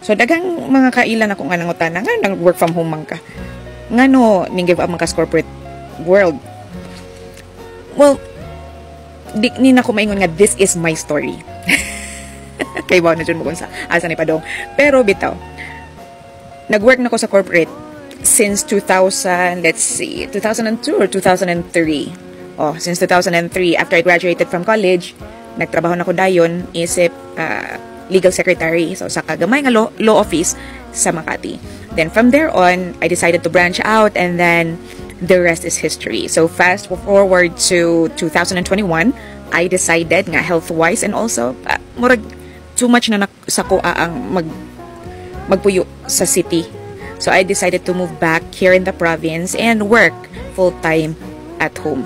So daghang mga kailan ako nga nangutan nga nang work from home man ka. Ngano ning give up man ka sa corporate world. Well, di ni na ko maingon nga this is my story. Kay ba na dyan mo kung sa asa ni Padong. Pero bitaw, nag-work na ko sa corporate since 2000, let's see, 2002 or 2003. Oh, since 2003, after I graduated from college, nagtrabaho na ko dayon, isip legal secretary. So, sa kagamay nga law office sa Makati. Then, from there on, I decided to branch out and then the rest is history. So, fast forward to 2021, I decided nga health-wise and also, murag too much na sa ko ang magpuyo sa city. So, I decided to move back here in the province and work full-time at home.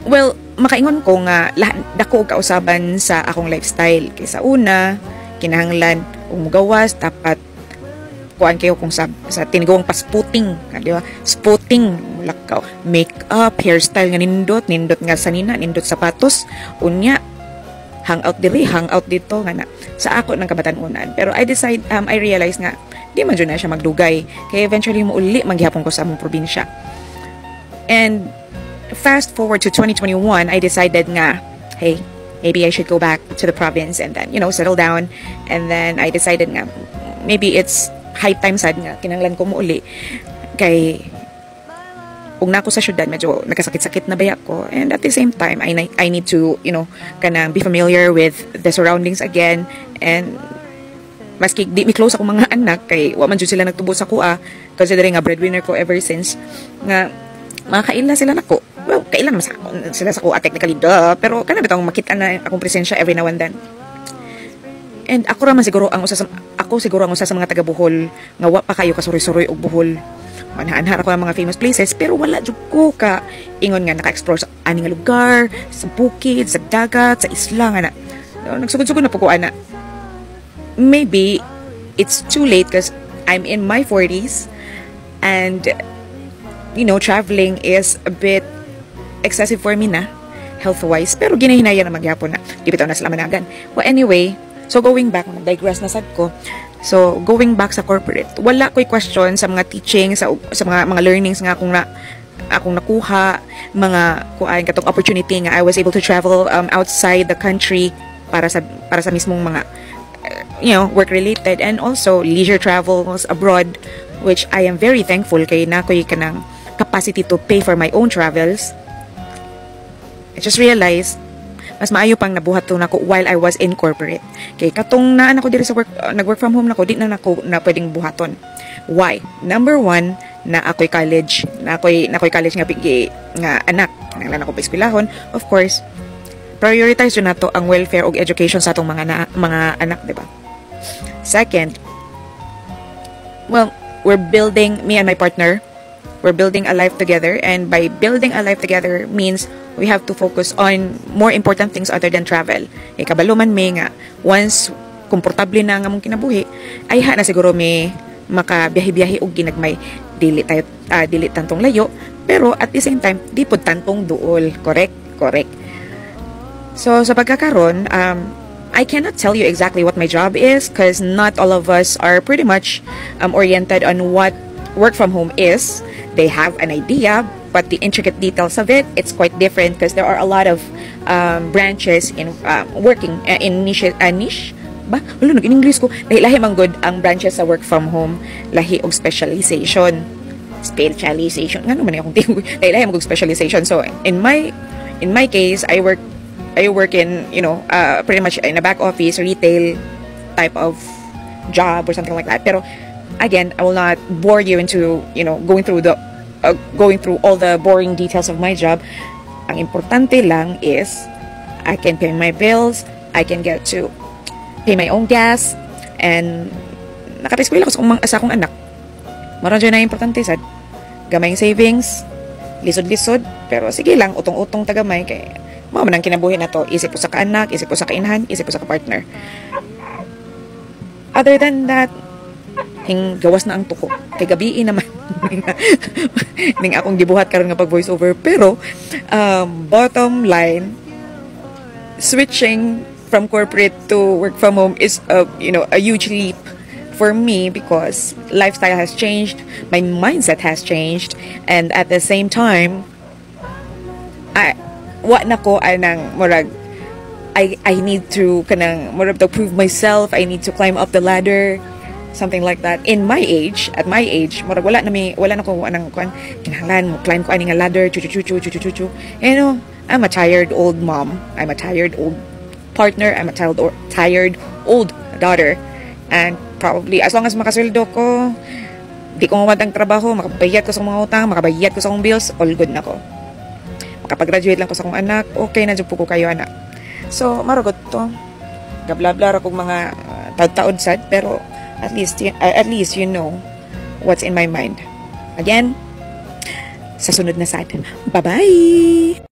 Well, makaingon ko nga dako og kausaban sa akong lifestyle. Kaysa una, kinahanglan og mugawas dapat kuan kayo kung sa tinigong pasputing, di ba? Spotting, mulakaw, make-up, hairstyle nga nindot nga sanina, nindot sapatos, unya hangout diri, hangout dito nga na sa ako ng kabatanunan. Pero I realize nga di man jud na siya magdugay. Kaya eventually mo uli manggihapon ko sa among probinsya. And fast forward to 2021, I decided nga, hey, maybe I should go back to the province and then, settle down. And then I decided nga, maybe it's high time sad nga, kinanglan ko mo uli. Kay, kung na ako sa syudad, medyo nagkasakit-sakit na bayak ko. And at the same time, I need to, kanang be familiar with the surroundings again. And maski di mi close ako mga anak, kay wa man jud sila nagtubo sa kuha, considering nga breadwinner ko ever since, nga makakaila sila nako. Well, kailan naman sila sa kuha technically, pero kana bitong makita na akong presensya every now and then. And ako raman siguro ang usa sa mga taga Bohol nga wa pa kayo kasuroy-suroy og Bohol. Manaanhar ako ng mga famous places, pero wala jud ko ka ingon nga naka-explore sa ani nga lugar, sa bukid, sa dagat, sa isla nga na. Nagsugod-sugod na po ko ana. Maybe it's too late because I'm in my 40s and traveling is a bit excessive for me na health-wise, pero ginahinaya na magyapon na. Di bitaw na sila managan. Well, anyway, so going back, digress na sad ko. So, going back sa corporate, wala ko'y question sa mga teaching, sa mga learnings nga akong nakuha, mga kuan katong opportunity nga I was able to travel outside the country para sa mismong mga work related, and also leisure travels abroad, which I am very thankful kay nakoy kanang capacity to pay for my own travels. I just realized mas maayo pang nabuhat to nako while I was in corporate. Kay katong naan ako diri sa work, nag-work from home nako, di na nako na pwedeng buhaton. Why? Number one, na ako'y college, na ako'y college nga anak, nanglan ako pa eskwelahon. Of course, prioritize yun nato ang welfare og education sa atong mga anak, di ba? Second, well, me and my partner, we're building a life together, and by building a life together means we have to focus on more important things other than travel. Kabalo man may nga, once komportable na nga mong kinabuhi, ay na siguro may makabiyahe-biyahe og ginagmay, dili tantong layo, pero at the same time, di pod tantong duol. Correct. So, sa pagkakaroon, I cannot tell you exactly what my job is because not all of us are pretty much oriented on what work from home is. They have an idea, but the intricate details of it, it's quite different because there are a lot of branches in working in niche ba? Wala, nag-in-English ko. Lahi man good ang branches sa work from home. Lahi og specialization. Nga naman akong tingin. Lahi man good specialization. So, in my case, I work in, pretty much in a back office, retail type of job or something like that. Pero, again, I will not bore you into, going through all the boring details of my job. Ang importante lang is I can pay my bills, I can get to pay my own gas, and nakapiskwila ko sa akong anak. Maron dyan na importante sad. Gamayng savings, lisod-lisod, pero sige lang, utong-utong tagamay kay mga manang kinabuhi na to. Isip po sa kaanak, isip po sa kainhan, isip po sa kapartner. Other than that, gawas na ang tuko. Kay gabi naman. Ning akong gibuhat karon nga pag voice over. Pero, bottom line, switching from corporate to work from home is a huge leap for me because lifestyle has changed, my mindset has changed, and at the same time, wa na ko anang murag I need to kanang murag to prove myself. I need to climb up the ladder, something like that. In my age, at my age, murag wala na ko anang kuan kinahanglan mo climb ko ani nga ladder, chu. I'm a tired old mom. I'm a tired old partner. I'm a tired old daughter. And probably as long as makasweldo ko, di ko mamatang trabaho, makabayad ko sa mga utang, makabayad ko sa akong bills, all good na ko. Makapag-graduate lang ko sa akong anak, okay na dyan po ko kayo anak. So, marugot to. Gablabla ra kong mga taod-taod sad, pero at least you know what's in my mind. Again, sa sunod na sad. Bye-bye!